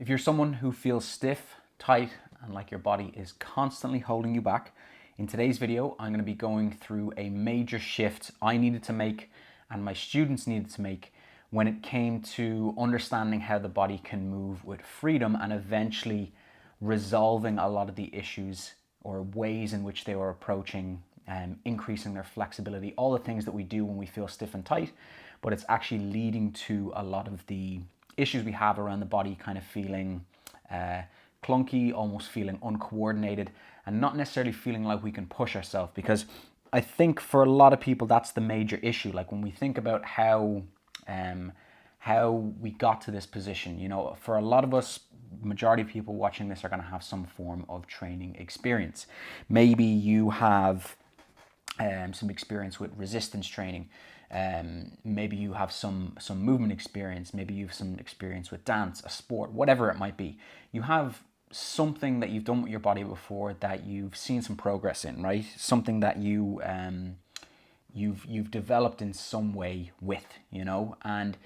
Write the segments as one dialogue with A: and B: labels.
A: If you're someone who feels stiff, tight, and like your body is constantly holding you back, in today's video, I'm going to be going through a major shift I needed to make and my students needed to make when it came to understanding how the body can move with freedom and eventually resolving a lot of the issues or ways in which they were approaching increasing their flexibility, all the things that we do when we feel stiff and tight, but it's actually leading to a lot of the issues we have around the body kind of feeling clunky, almost feeling uncoordinated, and not necessarily feeling like we can push ourselves. Because I think for a lot of people, that's the major issue. Like when we think about how we got to this position, you know, for a lot of us, majority of people watching this are going to have some form of training experience. Maybe you have some experience with resistance training. Maybe you have some movement experience. Maybe you have some experience with dance, a sport, whatever it might be. You have something that you've done with your body before that you've seen some progress in, right? Something that you've developed in some way with, you know. And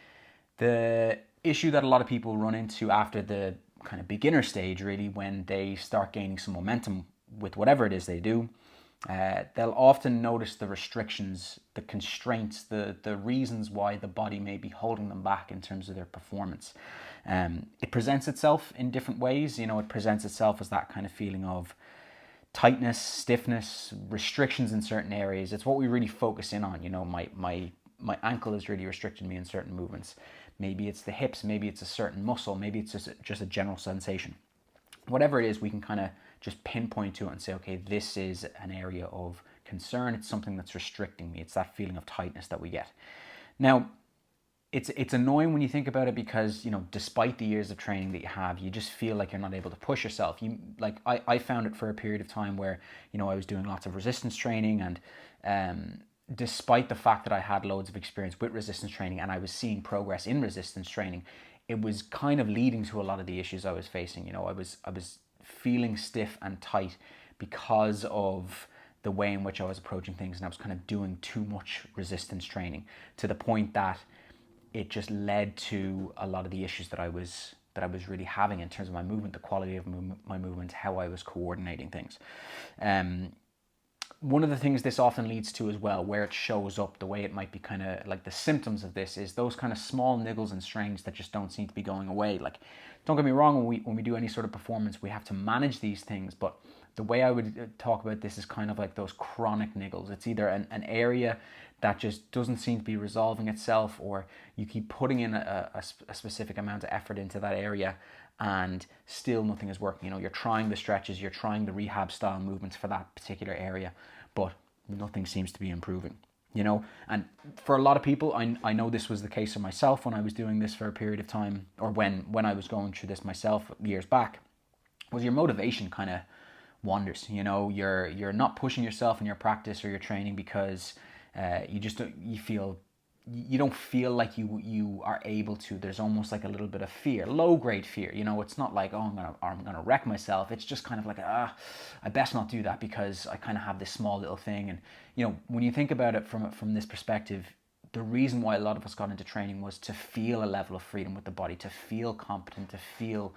A: the issue that a lot of people run into after the kind of beginner stage, really, when they start gaining some momentum with whatever it is they do, they'll often notice the restrictions, the constraints, the reasons why the body may be holding them back in terms of their performance. It presents itself in different ways. You know, it presents itself as that kind of feeling of tightness, stiffness, restrictions in certain areas. It's what we really focus in on. You know, my ankle is really restricting me in certain movements. Maybe it's the hips, maybe it's a certain muscle, maybe it's just a general sensation. Whatever it is, we can kind of just pinpoint to it and say, okay, this is an area of concern. It's something that's restricting me. It's that feeling of tightness that we get. Now, it's annoying when you think about it because, you know, despite the years of training that you have, you just feel like you're not able to push yourself. I found it for a period of time where, you know, I was doing lots of resistance training, and despite the fact that I had loads of experience with resistance training and I was seeing progress in resistance training, it was kind of leading to a lot of the issues I was facing. You know, I was feeling stiff and tight because of the way in which I was approaching things, and I was kind of doing too much resistance training to the point that it just led to a lot of the issues that I was really having in terms of my movement, the quality of my movement, how I was coordinating things. One of the things this often leads to as well, where it shows up, the way it might be kind of like the symptoms of this, is those kind of small niggles and strains that just don't seem to be going away. Like, don't get me wrong, when we do any sort of performance, we have to manage these things, but the way I would talk about this is kind of like those chronic niggles. It's either an area that just doesn't seem to be resolving itself, or you keep putting in a specific amount of effort into that area and still nothing is working. You know, you're trying the stretches, you're trying the rehab style movements for that particular area, but nothing seems to be improving, you know. And for a lot of people, I know this was the case for myself when I was doing this for a period of time, or when I was going through this myself years back, was your motivation kind of wanders. You know, you're not pushing yourself in your practice or your training because you don't feel like you are able to. There's almost like a little bit of fear, low grade fear. You know, it's not like, oh, I'm gonna wreck myself. It's just kind of like, I best not do that because I kind of have this small little thing. And you know, when you think about it from this perspective, the reason why a lot of us got into training was to feel a level of freedom with the body, to feel competent, to feel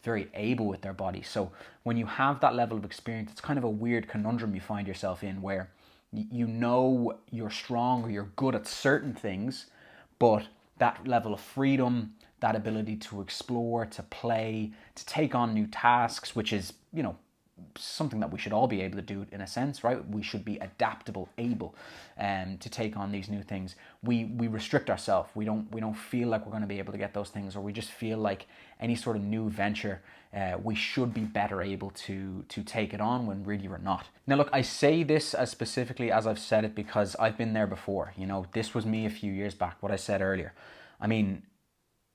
A: very able with their body. So when you have that level of experience, it's kind of a weird conundrum you find yourself in, where you know you're strong or you're good at certain things, but that level of freedom, that ability to explore, to play, to take on new tasks, which is, you know, something that we should all be able to do in a sense, right? We should be adaptable, able to take on these new things. We restrict ourselves. We don't feel like we're going to be able to get those things, or we just feel like any sort of new venture, we should be better able to take it on when really we're not. Now look, I say this as specifically as I've said it because I've been there before. You know, this was me a few years back, what I said earlier. I mean,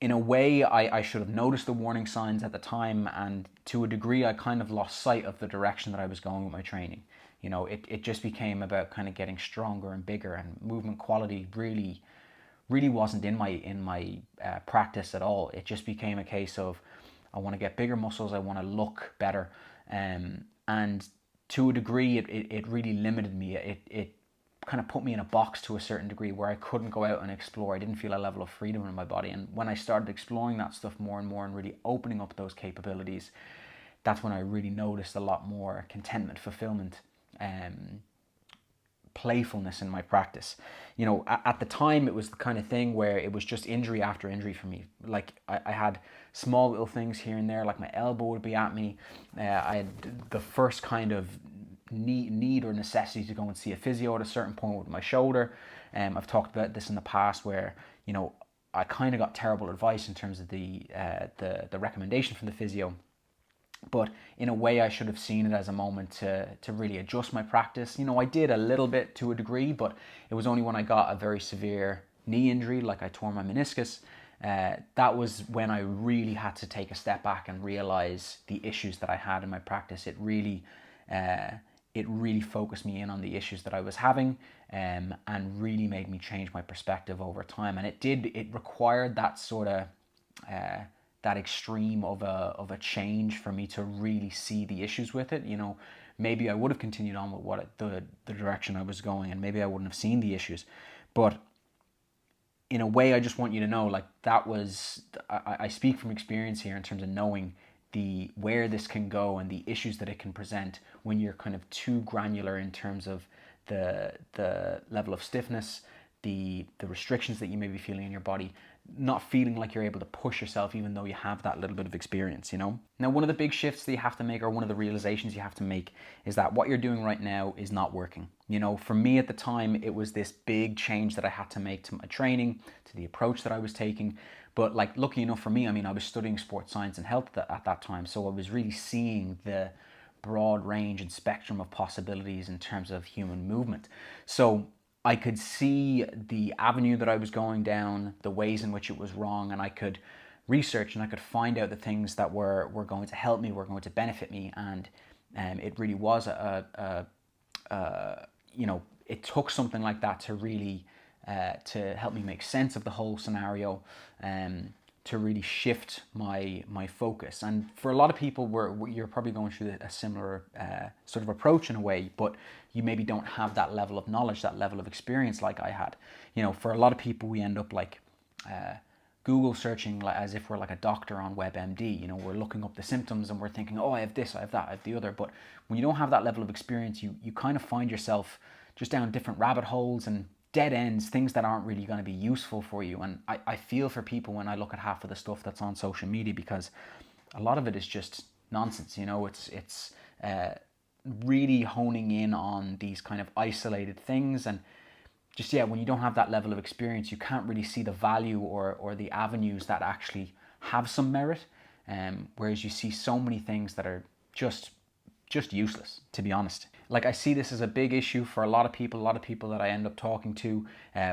A: in a way, I should have noticed the warning signs at the time, and to a degree, I kind of lost sight of the direction that I was going with my training. You know, it just became about kind of getting stronger and bigger, and movement quality really wasn't in my practice at all. It just became a case of, I want to get bigger muscles, I want to look better, and to a degree, it really limited me. It kind of put me in a box to a certain degree where I couldn't go out and explore. I didn't feel a level of freedom in my body. And when I started exploring that stuff more and more and really opening up those capabilities, that's when I really noticed a lot more contentment, fulfillment, playfulness in my practice. You know, at the time, it was the kind of thing where it was just injury after injury for me. Like I had small little things here and there, like my elbow would be at me. I had the first kind of need or necessity to go and see a physio at a certain point with my shoulder. I've talked about this in the past where, you know, I kind of got terrible advice in terms of the recommendation from the physio. But in a way, I should have seen it as a moment to really adjust my practice. You know, I did a little bit to a degree, but it was only when I got a very severe knee injury, like I tore my meniscus, that was when I really had to take a step back and realize the issues that I had in my practice. It really focused me in on the issues that I was having, and really made me change my perspective over time. And it required that sort of that extreme of a change for me to really see the issues with it. You know, maybe I would have continued on with the direction I was going, and maybe I wouldn't have seen the issues. But in a way, I just want you to know, like, that was, I speak from experience here in terms of knowing where this can go and the issues that it can present when you're kind of too granular in terms of the level of stiffness, the restrictions that you may be feeling in your body, not feeling like you're able to push yourself even though you have that little bit of experience, you know? Now, one of the big shifts that you have to make, or one of the realizations you have to make, is that what you're doing right now is not working. You know, for me at the time, it was this big change that I had to make to my training, to the approach that I was taking. But like, lucky enough for me, I mean, I was studying sports science and health at that time, so I was really seeing the broad range and spectrum of possibilities in terms of human movement. So I could see the avenue that I was going down, the ways in which it was wrong, and I could research and I could find out the things that were going to help me, were going to benefit me. And it really was you know, it took something like that to really to help me make sense of the whole scenario, to really shift my focus. And for a lot of people, you're probably going through a similar sort of approach in a way, but you maybe don't have that level of knowledge, that level of experience like I had. You know, for a lot of people, we end up like Google searching as if we're like a doctor on WebMD. You know, we're looking up the symptoms and we're thinking, oh, I have this, I have that, I have the other. But when you don't have that level of experience, you kind of find yourself just down different rabbit holes and dead ends, things that aren't really going to be useful for you. And I feel for people when I look at half of the stuff that's on social media, because a lot of it is just nonsense. You know, it's really honing in on these kind of isolated things. And just, yeah, when you don't have that level of experience, you can't really see the value or the avenues that actually have some merit. Whereas you see so many things that are just useless, to be honest. Like, I see this as a big issue for a lot of people that I end up talking to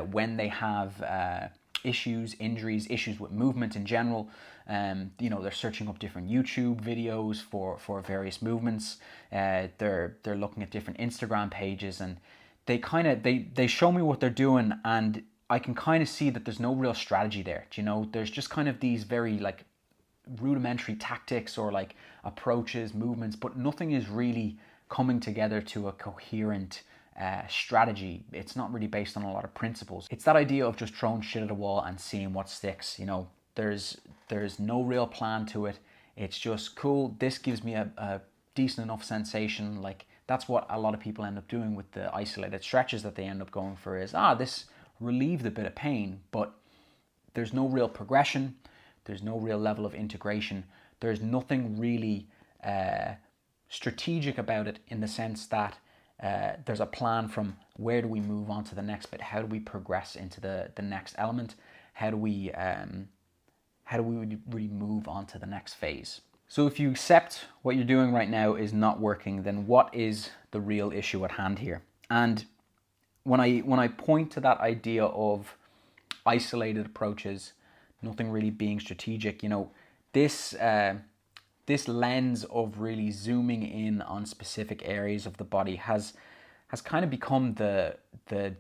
A: when they have issues, injuries, issues with movement in general. You know, they're searching up different YouTube videos for various movements. They're looking at different Instagram pages, and they show me what they're doing, and I can kind of see that there's no real strategy there. You know, there's just kind of these very like rudimentary tactics or like approaches, movements, but nothing is really coming together to a coherent strategy. It's not really based on a lot of principles. It's that idea of just throwing shit at a wall and seeing what sticks. You know, there's no real plan to it. It's just cool. This gives me a decent enough sensation. Like, that's what a lot of people end up doing with the isolated stretches that they end up going for, is this relieved a bit of pain, but there's no real progression. There's no real level of integration. There's nothing really strategic about it, in the sense that there's a plan from where do we move on to the next bit, how do we progress into the next element, how do we really move on to the next phase. So if you accept what you're doing right now is not working, then what is the real issue at hand here? And when I point to that idea of isolated approaches, nothing really being strategic, you know, this lens of really zooming in on specific areas of the body has kind of become the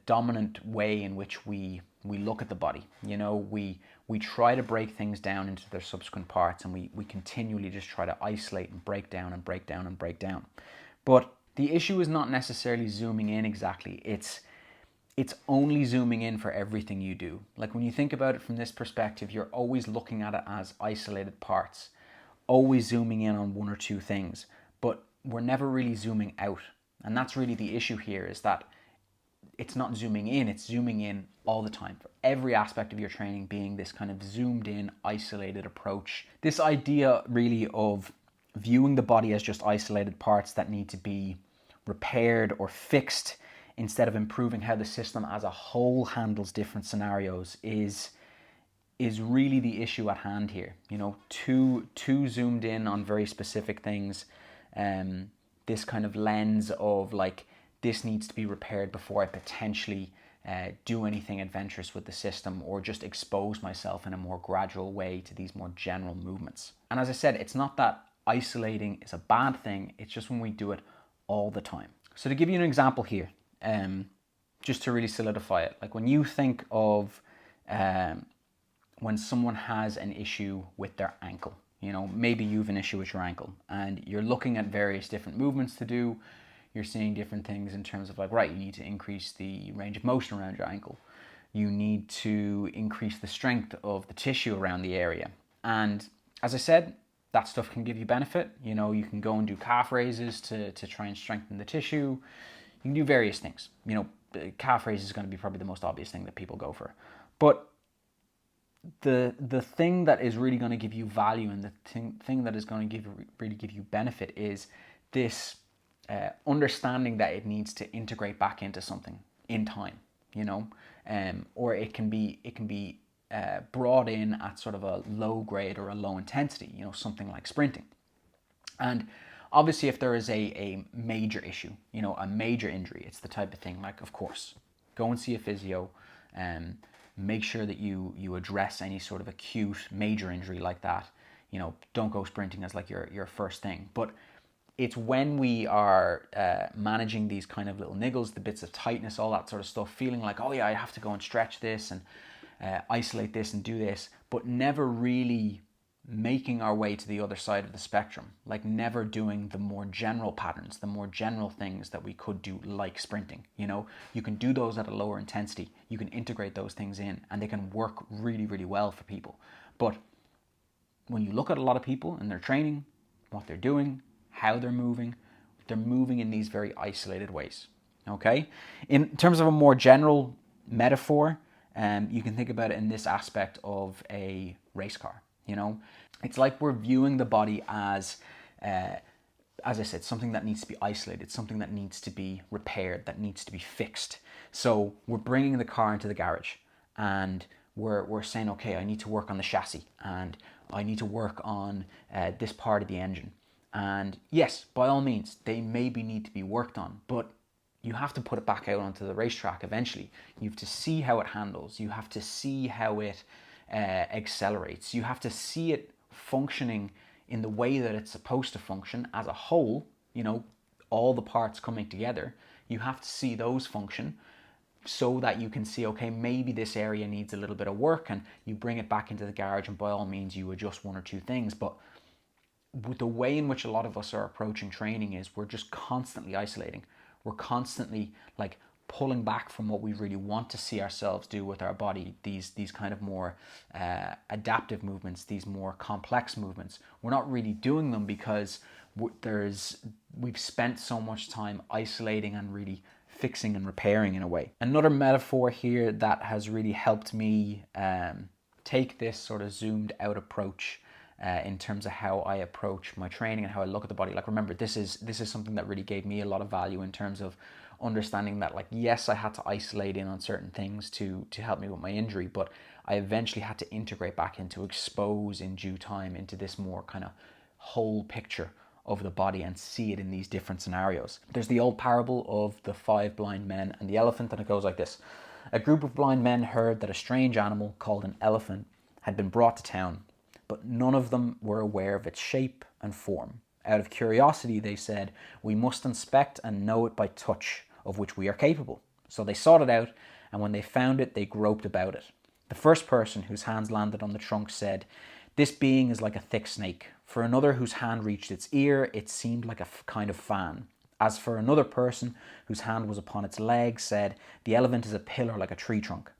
A: dominant way in which we look at the body. You know, we try to break things down into their subsequent parts, and we continually just try to isolate and break down and break down and break down. But the issue is not necessarily zooming in exactly. It's it's only zooming in for everything you do. Like when you think about it from this perspective, you're always looking at it as isolated parts, always zooming in on one or two things, but we're never really zooming out. And that's really the issue here, is that it's not zooming in, it's zooming in all the time for every aspect of your training being this kind of zoomed in, isolated approach. This idea really of viewing the body as just isolated parts that need to be repaired or fixed instead of improving how the system as a whole handles different scenarios is really the issue at hand here. You know, too zoomed in on very specific things. This kind of lens of like, this needs to be repaired before I potentially do anything adventurous with the system, or just expose myself in a more gradual way to these more general movements. And as I said, it's not that isolating is a bad thing, it's just when we do it all the time. So to give you an example here, just to really solidify it, like when you think of when someone has an issue with their ankle, you know, maybe you have an issue with your ankle and you're looking at various different movements to do. You're seeing different things in terms of like, right, you need to increase the range of motion around your ankle. You need to increase the strength of the tissue around the area. And as I said, that stuff can give you benefit. You know, you can go and do calf raises to try and strengthen the tissue. You can do various things. You know, calf raise is going to be probably the most obvious thing that people go for. But the thing that is really going to give you value, and the thing that is going to really give you benefit, is this understanding that it needs to integrate back into something in time, you know, or it can be brought in at sort of a low grade or a low intensity, you know, something like sprinting. And obviously, if there is a major issue, you know, a major injury, it's the type of thing like, of course, go and see a physio, make sure that you address any sort of acute major injury like that. You know, don't go sprinting as like your first thing. But it's when we are managing these kind of little niggles, the bits of tightness, all that sort of stuff, feeling like, oh yeah, I have to go and stretch this and isolate this and do this, but never really making our way to the other side of the spectrum, like never doing the more general patterns, the more general things that we could do, like sprinting. You know, you can do those at a lower intensity, you can integrate those things in, and they can work really, really well for people. But when you look at a lot of people and their training, what they're doing, how they're moving in these very isolated ways. Okay, in terms of a more general metaphor, you can think about it in this aspect of a race car. You know, it's like we're viewing the body as I said, something that needs to be isolated, something that needs to be repaired, that needs to be fixed. So we're bringing the car into the garage and we're saying, okay, I need to work on the chassis and I need to work on this part of the engine. And yes, by all means, they maybe need to be worked on, but you have to put it back out onto the racetrack eventually. You have to see how it handles. You have to see how it accelerates. You have to see it functioning in the way that it's supposed to function as a whole, you know, all the parts coming together. You have to see those function so that you can see, okay, maybe this area needs a little bit of work, and you bring it back into the garage and by all means you adjust one or two things. But the way in which a lot of us are approaching training is we're just constantly isolating. We're constantly like pulling back from what we really want to see ourselves do with our body, these kind of more adaptive movements, these more complex movements. We're not really doing them because we've spent so much time isolating and really fixing and repairing in a way. Another metaphor here that has really helped me take this sort of zoomed out approach in terms of how I approach my training and how I look at the body. Like, remember, this is something that really gave me a lot of value in terms of understanding that, like, yes, I had to isolate in on certain things to help me with my injury, but I eventually had to integrate back into expose in due time into this more kind of whole picture of the body and see it in these different scenarios. There's the old parable of the 5 blind men and the elephant, and it goes like this. A group of blind men heard that a strange animal called an elephant had been brought to town, but none of them were aware of its shape and form. Out of curiosity, they said, "We must inspect and know it by touch, of which we are capable." So they sought it out, and when they found it, they groped about it. The first person whose hands landed on the trunk said, "This being is like a thick snake." For another whose hand reached its ear, it seemed like a kind of fan. As for another person whose hand was upon its leg said, the elephant is a pillar like a tree trunk.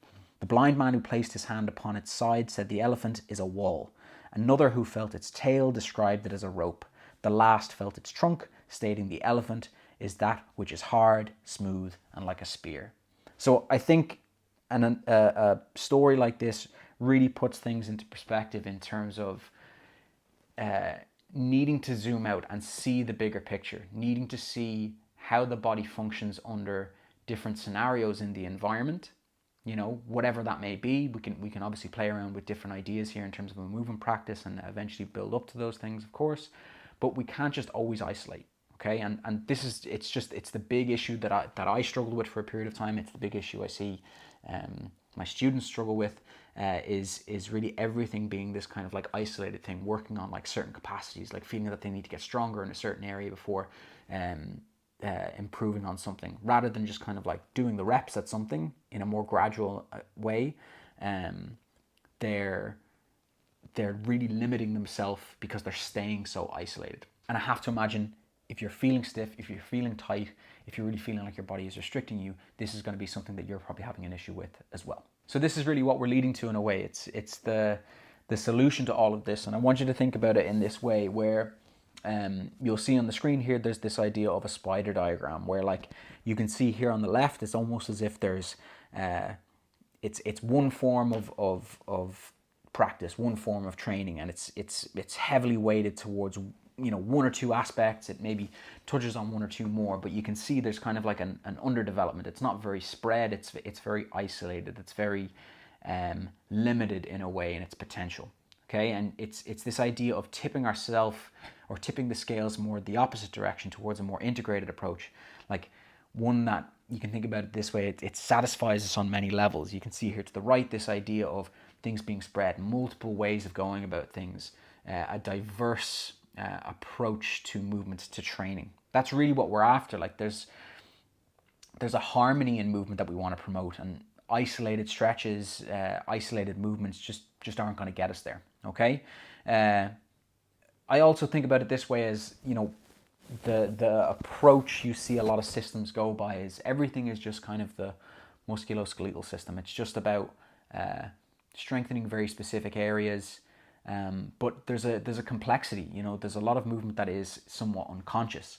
A: The blind man who placed his hand upon its side said the elephant is a wall. Another who felt its tail described it as a rope. The last felt its trunk, stating the elephant is that which is hard, smooth, and like a spear. So I think a story like this really puts things into perspective in terms of needing to zoom out and see the bigger picture, needing to see how the body functions under different scenarios in the environment, you know, whatever that may be. We can obviously play around with different ideas here in terms of a movement practice and eventually build up to those things, of course, but we can't just always isolate. Okay, and this is it's the big issue that I struggled with for a period of time. It's the big issue I see my students struggle with, is really everything being this kind of like isolated thing, working on like certain capacities, like feeling that they need to get stronger in a certain area before improving on something, rather than just kind of like doing the reps at something in a more gradual way. They're really limiting themselves because they're staying so isolated. And I have to imagine, if you're feeling stiff, if you're feeling tight, if you're really feeling like your body is restricting you, this is going to be something that you're probably having an issue with as well. So this is really what we're leading to in a way. It's the solution to all of this. And I want you to think about it in this way, where you'll see on the screen here, there's this idea of a spider diagram, where like you can see here on the left, it's almost as if there's, it's one form of practice, one form of training, and it's heavily weighted towards, you know, one or two aspects. It maybe touches on one or two more, but you can see there's kind of like an underdevelopment. It's not very spread. It's very isolated. It's very limited in a way in its potential. Okay, and it's this idea of tipping ourselves, or tipping the scales more the opposite direction towards a more integrated approach, like one that you can think about it this way. It satisfies us on many levels. You can see here to the right this idea of things being spread, multiple ways of going about things, a diverse approach to movements, to training. That's really what we're after. Like there's a harmony in movement that we want to promote, and isolated stretches, isolated movements just aren't going to get us there. Okay. I also think about it this way, as, you know, the approach you see a lot of systems go by is everything is just kind of the musculoskeletal system. It's just about strengthening very specific areas. But there's a complexity, you know. There's a lot of movement that is somewhat unconscious.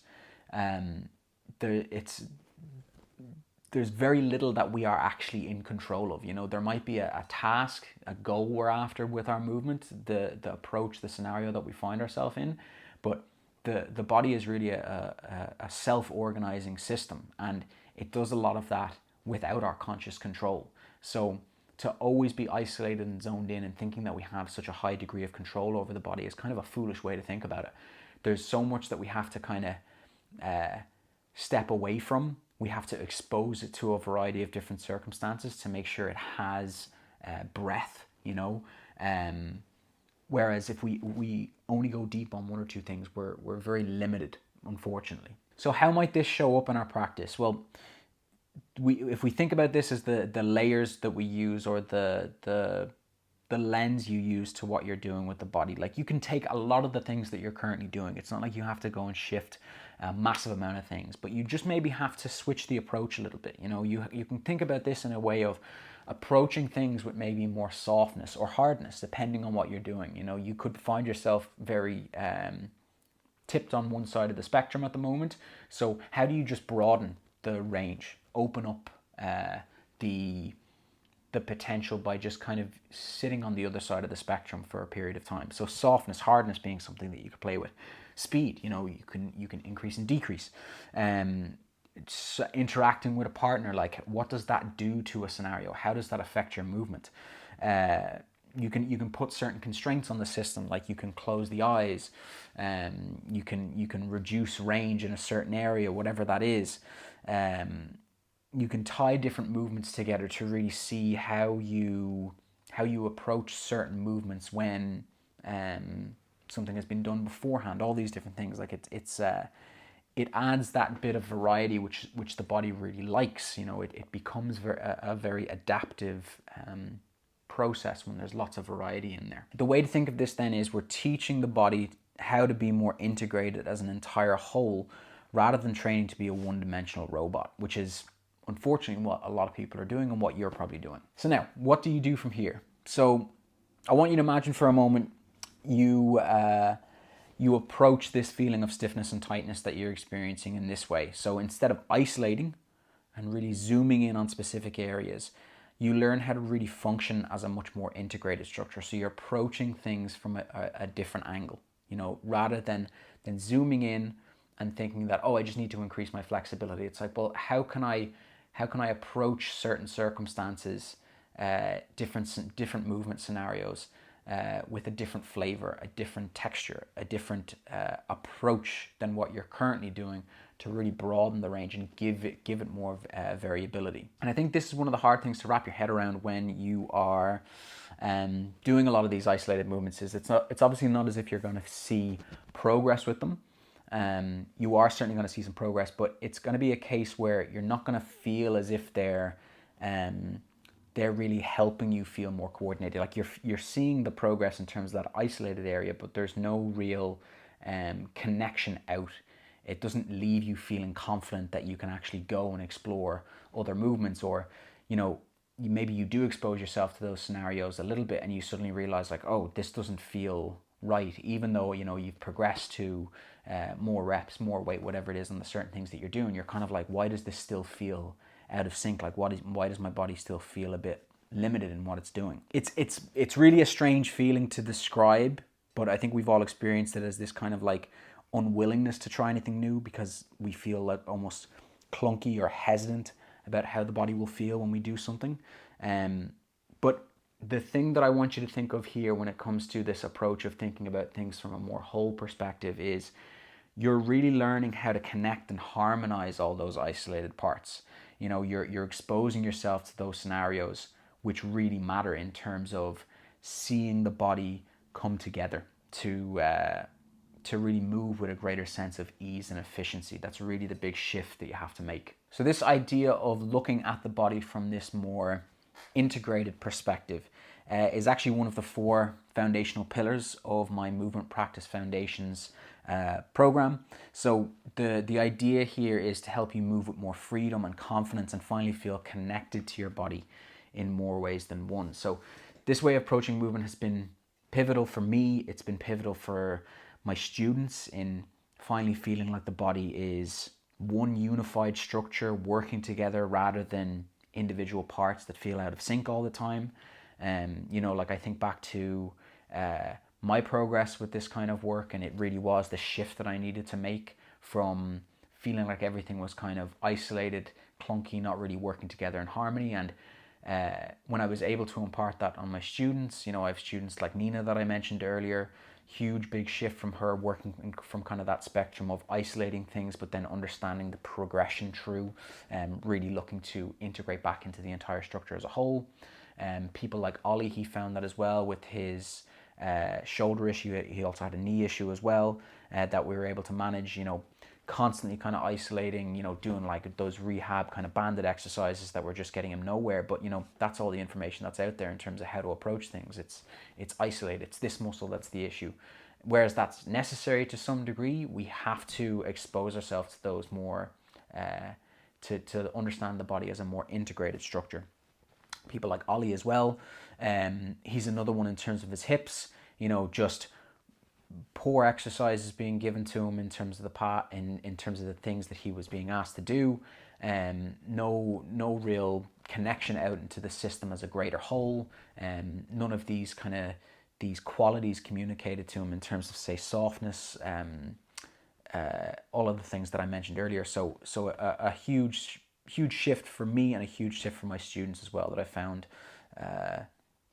A: There's very little that we are actually in control of. You know, there might be a task, a goal we're after with our movement, the approach, the scenario that we find ourselves in, but the body is really a self-organizing system, and it does a lot of that without our conscious control. So to always be isolated and zoned in and thinking that we have such a high degree of control over the body is kind of a foolish way to think about it. There's so much that we have to kind of step away from. We have to expose it to a variety of different circumstances to make sure it has breath, you know. Whereas if we only go deep on one or two things, we're very limited, unfortunately. So how might this show up in our practice? Well, if we think about this as the layers that we use, or the lens you use to what you're doing with the body, like you can take a lot of the things that you're currently doing. It's not like you have to go and shift a massive amount of things, but you just maybe have to switch the approach a little bit. You know, you can think about this in a way of approaching things with maybe more softness or hardness, depending on what you're doing. You know, you could find yourself very tipped on one side of the spectrum at the moment. So how do you just broaden the range, open up the potential by just kind of sitting on the other side of the spectrum for a period of time? So softness, hardness being something that you could play with. Speed, you know, you can increase and decrease. It's interacting with a partner, like what does that do to a scenario? How does that affect your movement? You can put certain constraints on the system, like you can close the eyes, you can reduce range in a certain area, whatever that is. You can tie different movements together to really see how you approach certain movements when something has been done beforehand. All these different things, like it adds that bit of variety which the body really likes. You know, it becomes a very adaptive process when there's lots of variety in there. The way to think of this then is we're teaching the body how to be more integrated as an entire whole, rather than training to be a one-dimensional robot, which is unfortunately what a lot of people are doing and what you're probably doing. So now, what do you do from here? So I want you to imagine for a moment you approach this feeling of stiffness and tightness that you're experiencing in this way. So instead of isolating and really zooming in on specific areas, you learn how to really function as a much more integrated structure. So you're approaching things from a different angle, rather than zooming in and thinking that, oh, I just need to increase my flexibility. It's like, well, how can I approach certain circumstances, different movement scenarios, with a different flavor, a different texture, a different approach than what you're currently doing, to really broaden the range and give it more variability. And I think this is one of the hard things to wrap your head around when you are doing a lot of these isolated movements. It's obviously not as if you're going to see progress with them. You are certainly going to see some progress, but it's going to be a case where you're not going to feel as if they're really helping you feel more coordinated. Like you're seeing the progress in terms of that isolated area, but there's no real connection out. It doesn't leave you feeling confident that you can actually go and explore other movements, or maybe you do expose yourself to those scenarios a little bit and you suddenly realize like, oh, this doesn't feel right, even though you've progressed to more reps, more weight, whatever it is on the certain things that you're doing. You're kind of like, why does this still feel out of sync? Like why does my body still feel a bit limited in what it's doing? It's really a strange feeling to describe, but I think we've all experienced it as this kind of like unwillingness to try anything new because we feel like almost clunky or hesitant about how the body will feel when we do something. But the thing that I want you to think of here when it comes to this approach of thinking about things from a more whole perspective is you're really learning how to connect and harmonize all those isolated parts. You're exposing yourself to those scenarios which really matter in terms of seeing the body come together to really move with a greater sense of ease and efficiency. That's really the big shift that you have to make. So this idea of looking at the body from this more integrated perspective is actually one of the 4 foundational pillars of my Movement Practice Foundations program. So the idea here is to help you move with more freedom and confidence and finally feel connected to your body in more ways than one. So this way of approaching movement has been pivotal for me. It's been pivotal for my students in finally feeling like the body is one unified structure working together rather than individual parts that feel out of sync all the time. Like I think back to my progress with this kind of work, and it really was the shift that I needed to make from feeling like everything was kind of isolated, clunky, not really working together in harmony. And when I was able to impart that on my students, I have students like Nina that I mentioned earlier, huge big shift from her working from kind of that spectrum of isolating things but then understanding the progression through and really looking to integrate back into the entire structure as a whole. People like Ollie, he found that as well with his shoulder issue. He also had a knee issue as well that we were able to manage, constantly kind of isolating, doing like those rehab kind of banded exercises that were just getting him nowhere. But that's all the information that's out there in terms of how to approach things. It's isolated. It's this muscle that's the issue. Whereas that's necessary to some degree, we have to expose ourselves to those more to understand the body as a more integrated structure. People like Ollie as well. He's another one in terms of his hips. Just poor exercises being given to him in terms of in terms of the things that he was being asked to do. No real connection out into the system as a greater whole. None of these qualities communicated to him in terms of, say, softness. All of the things that I mentioned earlier. So a huge shift for me and a huge shift for my students as well that I found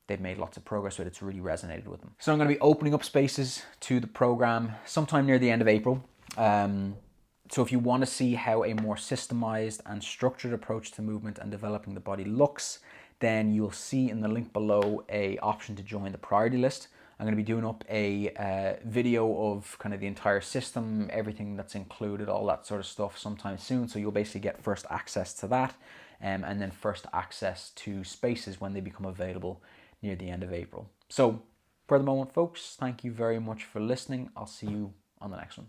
A: they've made lots of progress with. It's really resonated with them. So I'm going to be opening up spaces to the program sometime near the end of April. So if you want to see how a more systemized and structured approach to movement and developing the body looks, then you'll see in the link below a option to join the priority list. I'm going to be doing up a video of kind of the entire system, everything that's included, all that sort of stuff sometime soon. So you'll basically get first access to that and then first access to spaces when they become available near the end of April. So for the moment, folks, thank you very much for listening. I'll see you on the next one.